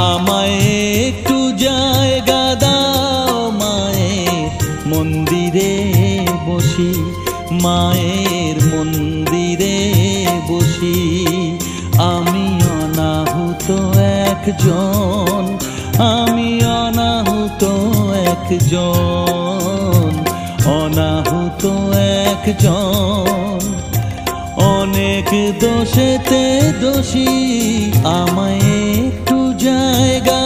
আমায় একটু জায়গা দাও মায়ের মন্দিরে বসি, মায়ের মন্দিরে বসি। আমি অনাহুত একজন, আমি অনাহুত একজন, অনাহুত একজন। অনেক দোষেতে দোষী, আমায় একটু জায়গা